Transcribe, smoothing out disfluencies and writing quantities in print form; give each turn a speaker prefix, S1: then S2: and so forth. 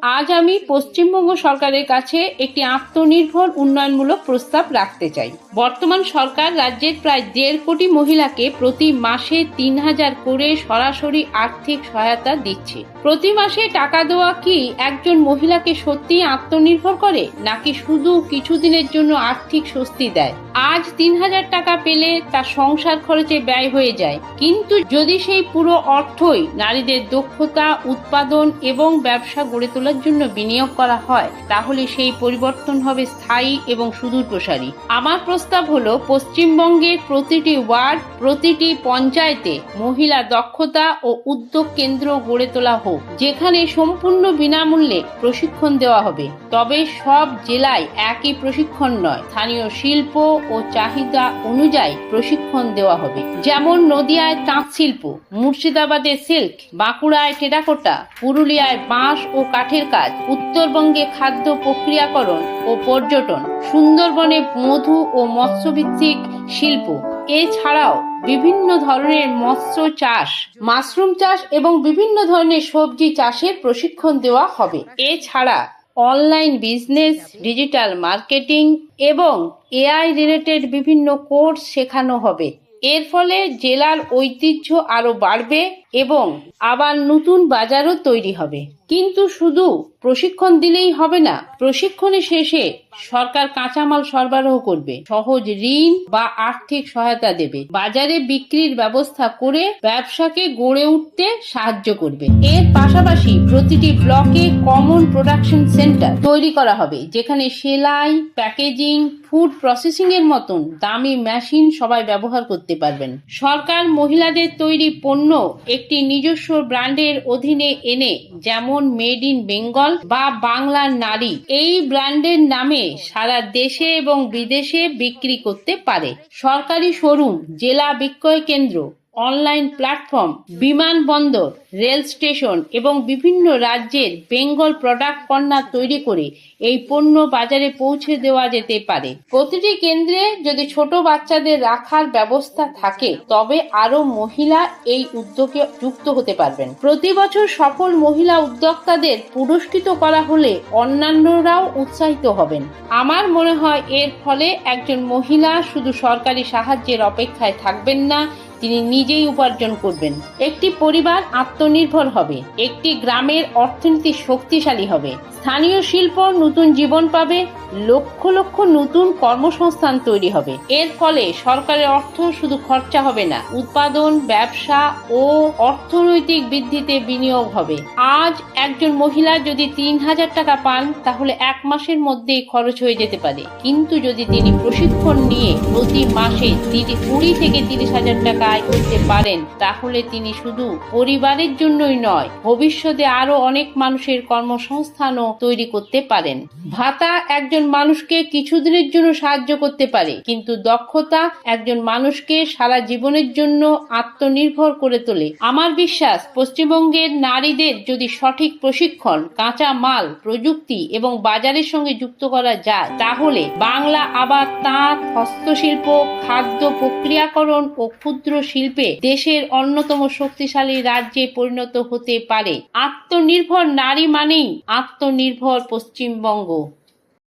S1: আজ আমি পশ্চিমবঙ্গ সরকারের কাছে একটি আত্মনির্ভর উন্নয়নমূলক প্রস্তাব রাখতে চাই। বর্তমান সরকার রাজ্যের প্রায় 1.5 কোটি মহিলাকে প্রতি মাসে 3,000 করে সরাসরি আর্থিক সহায়তা দিচ্ছে। প্রতি মাসে টাকা দেওয়া কি একজন মহিলাকে সত্যি আত্মনির্ভর করে, নাকি শুধু কিছুদিনের জন্য আর্থিক স্বস্তি দেয়? আজ 3,000 টাকা পেলে তার সংসার খরচে ব্যয় হয়ে যায়, কিন্তু যদি সেই পুরো অর্থই নারীদের দক্ষতা, উৎপাদন এবং ব্যবসা গড়ে তোলার জন্য বিনিয়োগ করা হয়, তাহলে সেই পরিবর্তন হবে স্থায়ী এবং সুদূরপ্রসারী। আমার প্রস্তাব হলো, পশ্চিমবঙ্গের প্রতিটি ওয়ার্ড, প্রতিটি পঞ্চায়েতে মহিলা দক্ষতা ও উদ্যোগ কেন্দ্র গড়ে তোলা হোক, যেখানে সম্পূর্ণ বিনামূল্যে প্রশিক্ষণ দেওয়া হবে। তবে সব জেলায় একই প্রশিক্ষণ নয়, স্থানীয় শিল্প ও চাহিদা অনুযায়ী প্রশিক্ষণ দেওয়া হবে। যেমন নদিয়ায় তাঁত শিল্প, মুর্শিদাবাদে সিল্ক, বাঁকুড়ায় টেরাকোটা, পুরুলিয়ায় বাঁশ ও কাঠের কাজ, উত্তরবঙ্গে খাদ্য প্রক্রিয়াকরণ ও পর্যটন, সুন্দরবনে মধু ও মৎস্যভিত্তিক শিল্প। এছাড়াও বিভিন্ন ধরনের মৎস্য চাষ, মাশরুম চাষ এবং বিভিন্ন ধরনের সবজি চাষের প্রশিক্ষণ দেওয়া হবে। এছাড়া অনলাইন বিজনেস, ডিজিটাল মার্কেটিং এবং এআই রিলেটেড বিভিন্ন কোর্স শেখানো হবে। এর ফলে জেলার ঐতিহ্য আরো বাড়বে এবং আবার নতুন বাজারও তৈরি হবে। কিন্তু শুধু প্রশিক্ষণ দিলেই হবে না, প্রশিক্ষণের শেষে সরকার কাঁচামাল সরবরাহ করবে, সহজ ঋণ বা আর্থিক সহায়তা দেবে, বাজারে বিক্রির ব্যবস্থা করে ব্যবসাকে গড়ে উঠতে সাহায্য করবে। এর পাশাপাশি প্রতিটি ব্লকে কমন প্রোডাকশন সেন্টার তৈরি করা হবে, যেখানে সেলাই, প্যাকেজিং, ফুড প্রসেসিং এর মতন দামি মেশিন সবাই ব্যবহার করতে পারবেন। সরকার মহিলাদের তৈরি পণ্য একটি নিজস্ব ব্র্যান্ডের অধীনে এনে, যেমন মেড ইন বেঙ্গল বা বাংলার নারী, এই ব্র্যান্ডের নামে সারা দেশে এবং বিদেশে বিক্রি করতে পারে। সরকারি শোরুম, জেলা বিক্রয় কেন্দ্র, অনলাইন প্ল্যাটফর্ম, বিমানবন্দর, রেল স্টেশন এবং বিভিন্ন রাজ্যের বেঙ্গল প্রোডাক্ট কর্নার তৈরি করে এই পণ্য বাজারে পৌঁছে দেওয়া যেতে পারে। প্রতিটি কেন্দ্রে যদি ছোট বাচ্চাদের রাখার ব্যবস্থা থাকে, তবে আরো মহিলা এই উদ্যোগে যুক্ত হতে পারবেন। প্রতি বছর সফল মহিলা উদ্যোক্তাদের পুরস্কৃত করা হলে অন্যান্যরাও উৎসাহিত হবেন। আমার মনে হয় এর ফলে একজন মহিলা শুধু সরকারি সাহায্যের অপেক্ষায় থাকবেন না, তিনি নিজেই উপার্জন করবেন। একটি পরিবার আত্মনির্ভর হবে, একটি গ্রামের অর্থনীতি শক্তিশালী হবে, স্থানীয় শিল্প নতুন জীবন পাবে, লক্ষ লক্ষ নতুন কর্মসংস্থান তৈরি হবে। এর ফলে সরকারের অর্থ শুধু খরচা হবে না, উৎপাদন, ব্যবসা ও অর্থনৈতিক বৃদ্ধিতে বিনিয়োগ হবে। আজ একজন মহিলা যদি 3,000 টাকা পান, তাহলে 1 মাসের মধ্যেই খরচ হয়ে যেতে পারে। কিন্তু যদি তিনি প্রশিক্ষণ নিয়ে প্রতি মাসে 20 থেকে 30,000 টাকা আয় করতে পারেন, তাহলে তিনি শুধু পরিবারের জন্যই নয়, ভবিষ্যতে আরো অনেক মানুষের কর্মসংস্থানও তৈরি করতে পারেন। ভাতা একজন মানুষকে কিছুদিনের জন্য সাহায্য করতে পারে, কিন্তু দক্ষতা একজন মানুষকে সারা জীবনের জন্য আত্মনির্ভর করে তোলে। আমার বিশ্বাস, পশ্চিমবঙ্গের নারীদের যদি সঠিক প্রশিক্ষণ, কাঁচা মাল, প্রযুক্তি এবং বাজারের সঙ্গে যুক্ত করা যায়, তাহলে বাংলা আবার তাঁত, হস্তশিল্প, খাদ্য প্রক্রিয়াকরণ ও ক্ষুদ্র শিল্পে দেশের অন্যতম শক্তিশালী রাজ্যে পরিণত হতে পারে। আত্মনির্ভর নারী মানেই আত্মনির্ভর পশ্চিমবঙ্গ।